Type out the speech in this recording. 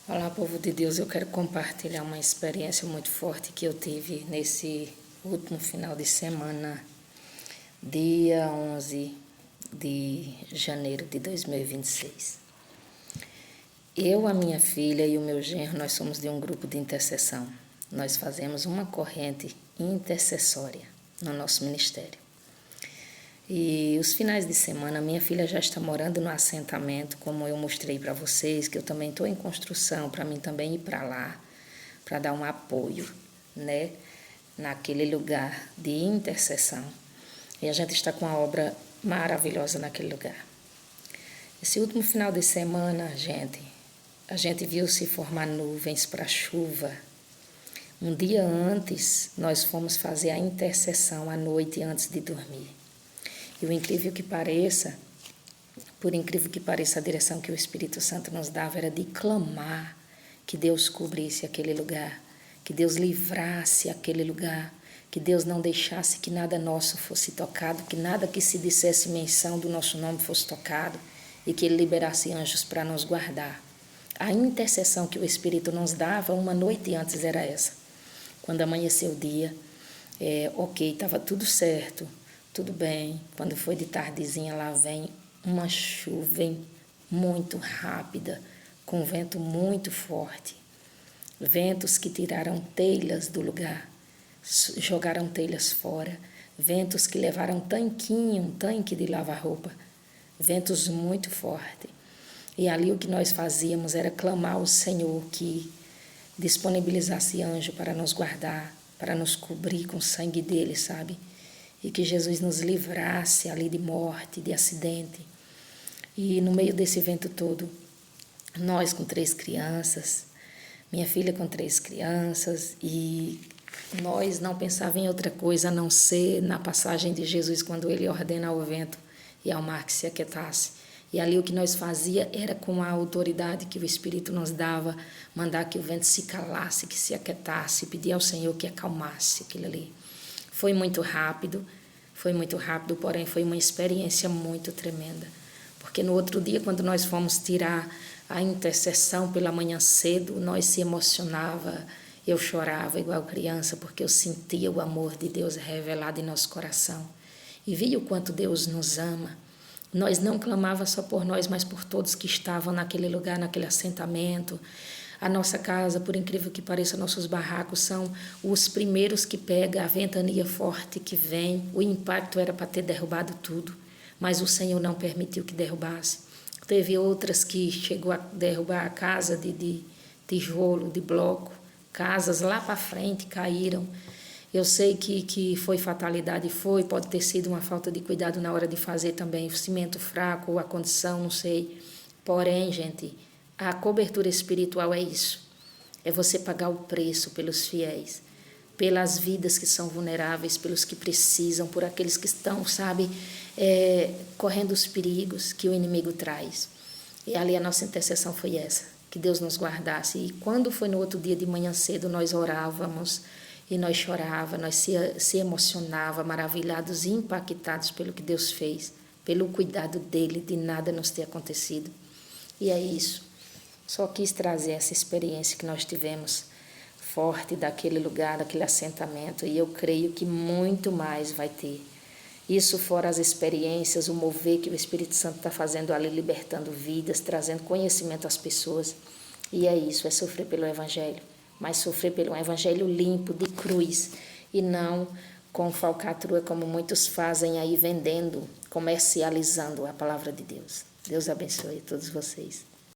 Olá, povo de Deus, eu quero compartilhar uma experiência muito forte que eu tive nesse último final de semana, dia 11 de janeiro de 2026. Eu, a minha filha e o meu genro, nós somos de um grupo de intercessão. Nós fazemos uma corrente intercessória no nosso ministério. E os finais de semana, minha filha já está morando no assentamento, como eu mostrei para vocês, que eu também estou em construção, para mim também ir para lá, para dar um apoio, né, naquele lugar de intercessão. E a gente está com uma obra maravilhosa naquele lugar. Esse último final de semana, a gente viu se formar nuvens para chuva. Um dia antes, nós fomos fazer a intercessão à noite antes de dormir. E por incrível que pareça, a direção que o Espírito Santo nos dava era de clamar que Deus cobrisse aquele lugar, que Deus livrasse aquele lugar, que Deus não deixasse que nada nosso fosse tocado, que nada que se dissesse menção do nosso nome fosse tocado e que Ele liberasse anjos para nos guardar. A intercessão que o Espírito nos dava uma noite antes era essa. Quando amanheceu o dia, estava tudo certo, tudo bem. Quando foi de tardezinha, lá vem uma chuva muito rápida, com vento muito forte. Ventos que tiraram telhas do lugar, jogaram telhas fora. Ventos que levaram um tanque de lavar-roupa. Ventos muito fortes. E ali o que nós fazíamos era clamar ao Senhor que disponibilizasse anjo para nos guardar, para nos cobrir com o sangue dele, sabe? E que Jesus nos livrasse ali de morte, de acidente. E no meio desse vento todo, nós com 3 crianças, minha filha com 3 crianças, e nós não pensávamos em outra coisa a não ser na passagem de Jesus, quando ele ordena ao vento e ao mar que se aquietasse. E ali o que nós fazia era, com a autoridade que o Espírito nos dava, mandar que o vento se calasse, que se aquietasse, pedir ao Senhor que acalmasse aquilo ali. Foi muito rápido, porém foi uma experiência muito tremenda. Porque no outro dia, quando nós fomos tirar a intercessão pela manhã cedo, nós se emocionava, eu chorava igual criança, porque eu sentia o amor de Deus revelado em nosso coração. E via o quanto Deus nos ama. Nós não clamava só por nós, mas por todos que estavam naquele lugar, naquele assentamento. A nossa casa, por incrível que pareça, nossos barracos são os primeiros que pega a ventania forte que vem. O impacto era para ter derrubado tudo, mas o Senhor não permitiu que derrubasse. Teve outras que chegou a derrubar a casa de tijolo, de bloco. Casas lá para frente caíram. Eu sei que foi fatalidade, pode ter sido uma falta de cuidado na hora de fazer também, o cimento fraco, a condição, não sei. Porém, gente, a cobertura espiritual é isso. É você pagar o preço pelos fiéis, pelas vidas que são vulneráveis, pelos que precisam, por aqueles que estão, correndo os perigos que o inimigo traz. E ali a nossa intercessão foi essa, que Deus nos guardasse. E quando foi no outro dia de manhã cedo, nós orávamos e nós chorávamos, nós se emocionávamos, maravilhados e impactados pelo que Deus fez, pelo cuidado dele, de nada nos ter acontecido. E é isso. Só quis trazer essa experiência que nós tivemos forte daquele lugar, daquele assentamento, e eu creio que muito mais vai ter. Isso fora as experiências, o mover que o Espírito Santo está fazendo ali, libertando vidas, trazendo conhecimento às pessoas. E é isso, é sofrer pelo Evangelho, mas sofrer pelo Evangelho limpo, de cruz, e não com falcatrua, como muitos fazem aí, vendendo, comercializando a palavra de Deus. Deus abençoe a todos vocês.